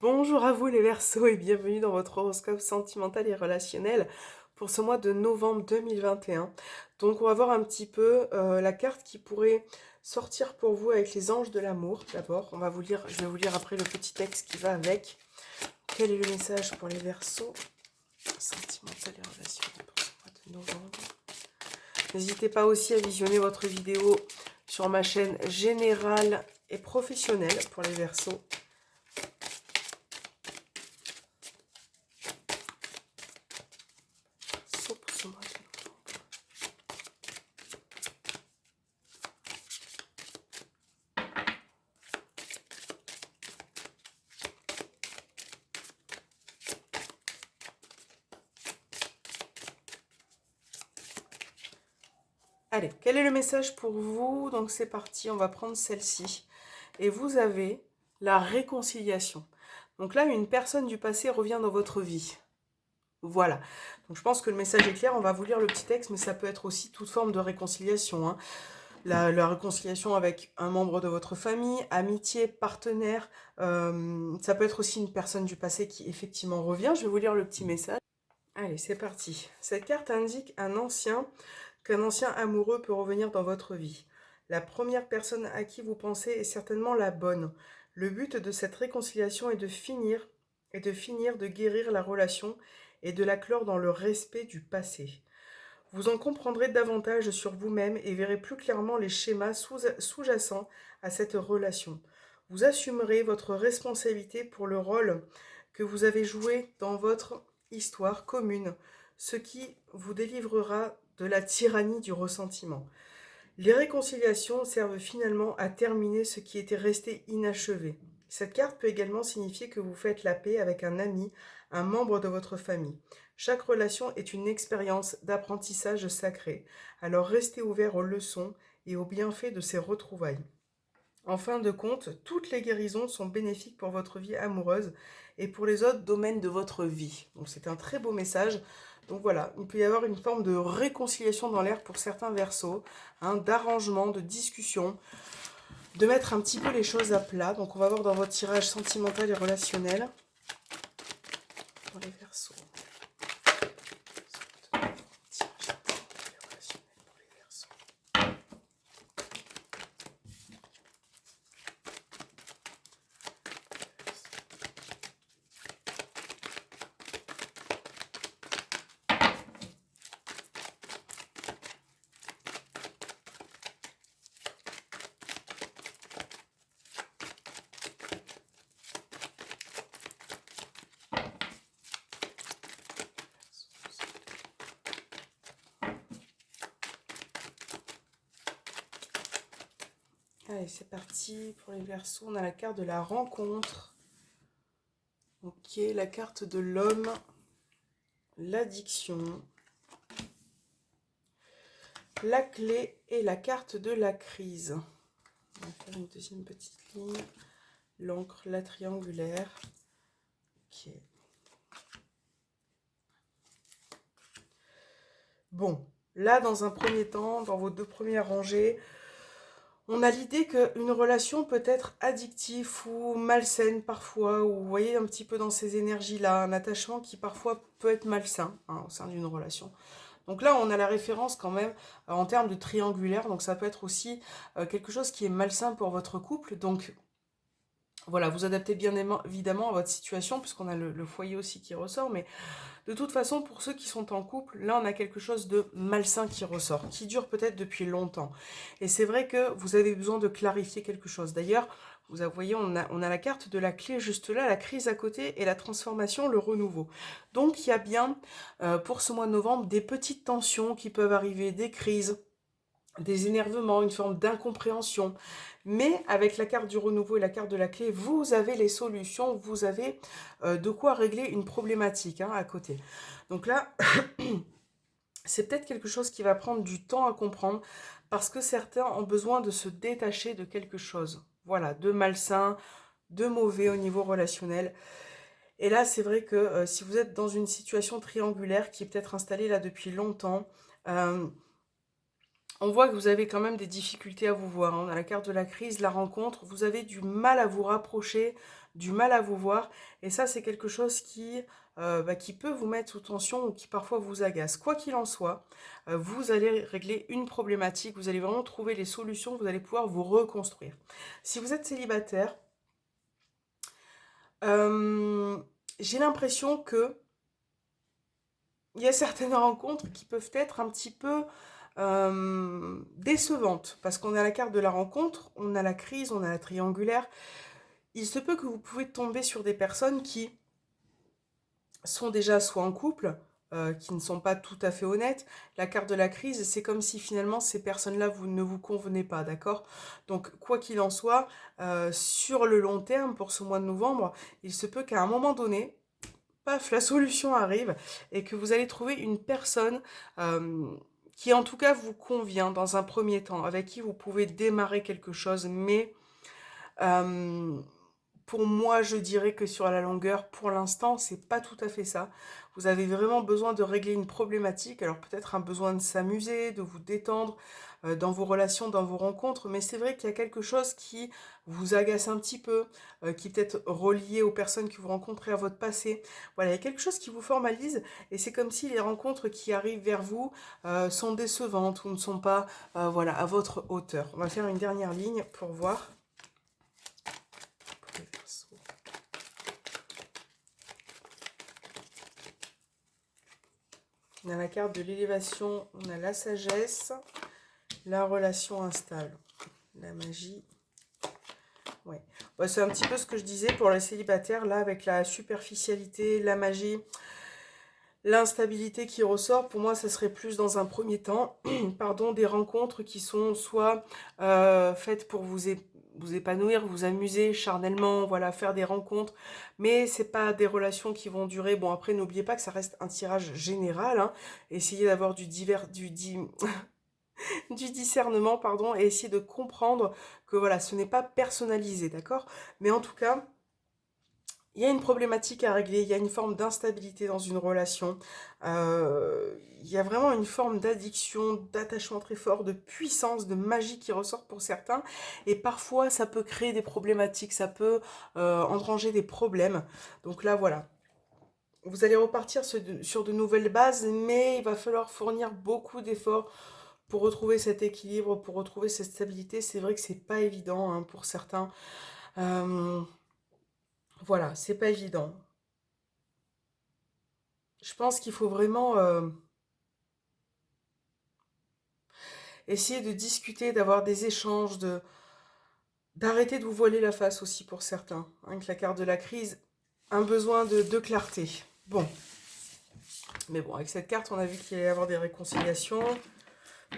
Bonjour à vous les Verseaux et bienvenue dans votre horoscope sentimental et relationnel pour ce mois de novembre 2021. Donc on va voir un petit peu la carte qui pourrait sortir pour vous avec les anges de l'amour. D'abord, je vais vous lire après le petit texte qui va avec. Quel est le message pour les Verseaux sentimental et relationnel pour ce mois de novembre? N'hésitez pas aussi à visionner votre vidéo sur ma chaîne générale et professionnelle pour les Verseaux. Pour ce mois de novembre. Allez, quel est le message pour vous? Donc c'est parti, on va prendre celle-ci. Et vous avez la réconciliation. Donc là, une personne du passé revient dans votre vie. Voilà. Donc je pense que le message est clair. On va vous lire le petit texte, mais ça peut être aussi toute forme de réconciliation, hein. La réconciliation avec un membre de votre famille, amitié, partenaire. Ça peut être aussi une personne du passé qui effectivement revient. Je vais vous lire le petit message. Allez, c'est parti. Cette carte indique qu'un ancien amoureux peut revenir dans votre vie. La première personne à qui vous pensez est certainement la bonne. Le but de cette réconciliation est de guérir la relation et de la clore dans le respect du passé. Vous en comprendrez davantage sur vous-même et verrez plus clairement les schémas sous-jacents à cette relation. Vous assumerez votre responsabilité pour le rôle que vous avez joué dans votre histoire commune, ce qui vous délivrera de la tyrannie du ressentiment. Les réconciliations servent finalement à terminer ce qui était resté inachevé. Cette carte peut également signifier que vous faites la paix avec un ami, un membre de votre famille. Chaque relation est une expérience d'apprentissage sacré, alors restez ouvert aux leçons et aux bienfaits de ces retrouvailles. En fin de compte, toutes les guérisons sont bénéfiques pour votre vie amoureuse et pour les autres domaines de votre vie. Donc c'est un très beau message. Donc voilà, il peut y avoir une forme de réconciliation dans l'air pour certains versos, hein, d'arrangement, de discussion, de mettre un petit peu les choses à plat. Donc on va voir dans votre tirage sentimental et relationnel pour les versos. Allez, c'est parti pour les versos. On a la carte de la rencontre. Ok, la carte de l'homme, l'addiction, la clé et la carte de la crise. On va faire une deuxième petite ligne. L'encre, la triangulaire. Ok. Bon, là, dans un premier temps, dans vos deux premières rangées, on a l'idée qu'une relation peut être addictive ou malsaine parfois, ou vous voyez un petit peu dans ces énergies-là, un attachement qui parfois peut être malsain, hein, au sein d'une relation. Donc là, on a la référence quand même en termes de triangulaire, donc ça peut être aussi quelque chose qui est malsain pour votre couple. Donc voilà, vous adaptez bien évidemment à votre situation, puisqu'on a le foyer aussi qui ressort, mais de toute façon, pour ceux qui sont en couple, là, on a quelque chose de malsain qui ressort, qui dure peut-être depuis longtemps. Et c'est vrai que vous avez besoin de clarifier quelque chose. D'ailleurs, vous voyez, on a la carte de la clé juste là, la crise à côté et la transformation, le renouveau. Donc, il y a bien, pour ce mois de novembre, des petites tensions qui peuvent arriver, des crises, des énervements, une forme d'incompréhension. Mais avec la carte du renouveau et la carte de la clé, vous avez les solutions, vous avez de quoi régler une problématique, hein, à côté. Donc là, c'est peut-être quelque chose qui va prendre du temps à comprendre parce que certains ont besoin de se détacher de quelque chose. Voilà, de malsain, de mauvais au niveau relationnel. Et là, c'est vrai que si vous êtes dans une situation triangulaire qui est peut-être installée là depuis longtemps, on voit que vous avez quand même des difficultés à vous voir, hein. On a la carte de la crise, la rencontre. Vous avez du mal à vous rapprocher du mal à vous voir. Et ça, c'est quelque chose qui peut vous mettre sous tension ou qui parfois vous agace. Quoi qu'il en soit, vous allez régler une problématique, vous allez vraiment trouver les solutions, vous allez pouvoir vous reconstruire. Si vous êtes célibataire, j'ai l'impression que il y a certaines rencontres qui peuvent être un petit peu décevantes, parce qu'on a la carte de la rencontre, on a la crise, on a la triangulaire. Il se peut que vous pouvez tomber sur des personnes qui sont déjà soit en couple, qui ne sont pas tout à fait honnêtes. La carte de la crise, c'est comme si finalement ces personnes-là ne vous convenaient pas, d'accord? Donc quoi qu'il en soit, sur le long terme, pour ce mois de novembre, il se peut qu'à un moment donné, paf, la solution arrive et que vous allez trouver une personne qui en tout cas vous convient dans un premier temps, avec qui vous pouvez démarrer quelque chose, mais euh, pour moi, je dirais que sur la longueur, pour l'instant, c'est pas tout à fait ça. Vous avez vraiment besoin de régler une problématique, alors peut-être un besoin de s'amuser, de vous détendre dans vos relations, dans vos rencontres, mais c'est vrai qu'il y a quelque chose qui vous agace un petit peu, qui est peut-être relié aux personnes que vous rencontrez à votre passé. Voilà, il y a quelque chose qui vous formalise et c'est comme si les rencontres qui arrivent vers vous sont décevantes ou ne sont pas voilà, à votre hauteur. On va faire une dernière ligne pour voir. On a la carte de l'élévation, on a la sagesse, la relation instable, la magie. Ouais. Bah, c'est un petit peu ce que je disais pour les célibataires, là, avec la superficialité, la magie, l'instabilité qui ressort. Pour moi, ça serait plus dans un premier temps, pardon, des rencontres qui sont soit faites pour vous épanouir, vous amuser charnellement, voilà, faire des rencontres, mais c'est pas des relations qui vont durer. Bon, après, n'oubliez pas que ça reste un tirage général, hein. Essayez d'avoir du discernement, pardon, et essayer de comprendre que voilà, ce n'est pas personnalisé, d'accord? Mais en tout cas, il y a une problématique à régler, il y a une forme d'instabilité dans une relation, il y a vraiment une forme d'addiction, d'attachement très fort, de puissance, de magie qui ressort pour certains, et parfois ça peut créer des problématiques, ça peut engranger des problèmes. Donc là, voilà. Vous allez repartir sur de nouvelles bases, mais il va falloir fournir beaucoup d'efforts pour retrouver cet équilibre, pour retrouver cette stabilité. C'est vrai que c'est pas évident hein, pour certains. Euh, voilà, c'est pas évident. Je pense qu'il faut vraiment essayer de discuter, d'avoir des échanges, d'arrêter de vous voiler la face aussi pour certains. Avec la carte de la crise, un besoin de clarté. Bon, mais bon, avec cette carte, on a vu qu'il allait y avoir des réconciliations,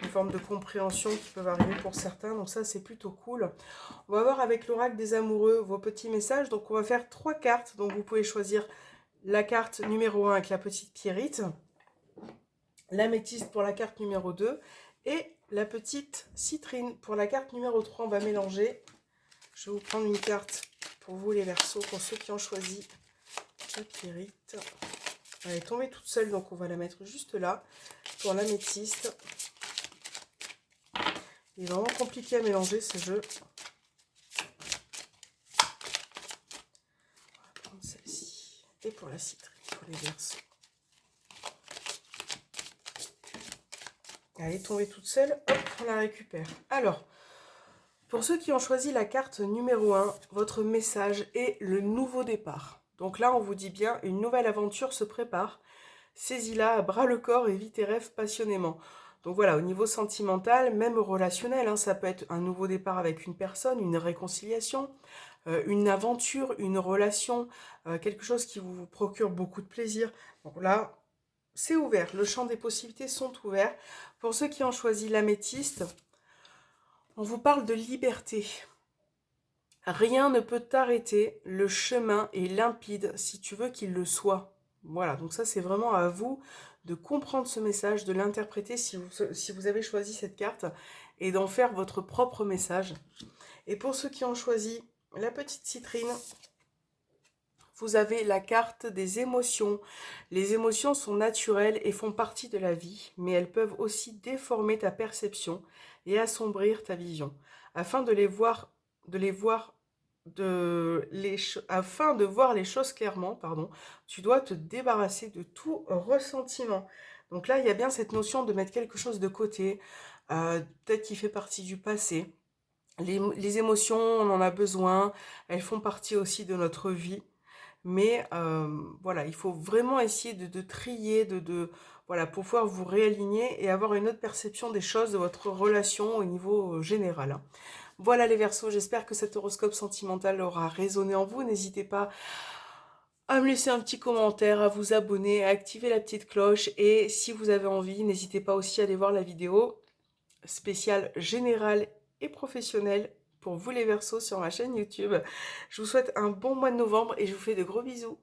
une forme de compréhension qui peuvent arriver pour certains, donc ça c'est plutôt cool. On va voir avec l'oracle des amoureux vos petits messages, donc on va faire 3 cartes, donc vous pouvez choisir la carte numéro 1 avec la petite pierrite, l'améthyste pour la carte numéro 2 et la petite citrine pour la carte numéro 3. On va mélanger. Je vais vous prendre une carte pour vous les Verseaux, pour ceux qui ont choisi la pierrite. Elle est tombée toute seule, donc on va la mettre juste là pour l'améthyste. Il est vraiment compliqué à mélanger ce jeu. On va prendre celle-ci. Et pour la citrine, pour les Verseaux. Elle est tombée toute seule, hop, on la récupère. Alors, pour ceux qui ont choisi la carte numéro 1, votre message est le nouveau départ. Donc là, on vous dit bien, une nouvelle aventure se prépare. Saisis-la à bras le corps et vis tes rêves passionnément. Donc voilà, au niveau sentimental, même relationnel, hein, ça peut être un nouveau départ avec une personne, une réconciliation, une aventure, une relation, quelque chose qui vous procure beaucoup de plaisir. Donc là, c'est ouvert, le champ des possibilités sont ouverts. Pour ceux qui ont choisi l'améthyste, on vous parle de liberté. Rien ne peut t'arrêter, le chemin est limpide si tu veux qu'il le soit. Voilà, donc ça c'est vraiment à vous de comprendre ce message, de l'interpréter si vous avez choisi cette carte et d'en faire votre propre message. Et pour ceux qui ont choisi la petite citrine, vous avez la carte des émotions. Les émotions sont naturelles et font partie de la vie, mais elles peuvent aussi déformer ta perception et assombrir ta vision. Afin de les voir afin de voir les choses clairement, pardon, tu dois te débarrasser de tout ressentiment. Donc là, il y a bien cette notion de mettre quelque chose de côté, peut-être qui fait partie du passé. Les émotions, on en a besoin, elles font partie aussi de notre vie. Mais voilà, il faut vraiment essayer de trier, voilà, pour pouvoir vous réaligner et avoir une autre perception des choses, de votre relation au niveau général, hein. Voilà les Verseaux, j'espère que cet horoscope sentimental aura résonné en vous. N'hésitez pas à me laisser un petit commentaire, à vous abonner, à activer la petite cloche. Et si vous avez envie, n'hésitez pas aussi à aller voir la vidéo spéciale générale et professionnelle pour vous les Verseaux sur ma chaîne YouTube. Je vous souhaite un bon mois de novembre et je vous fais de gros bisous.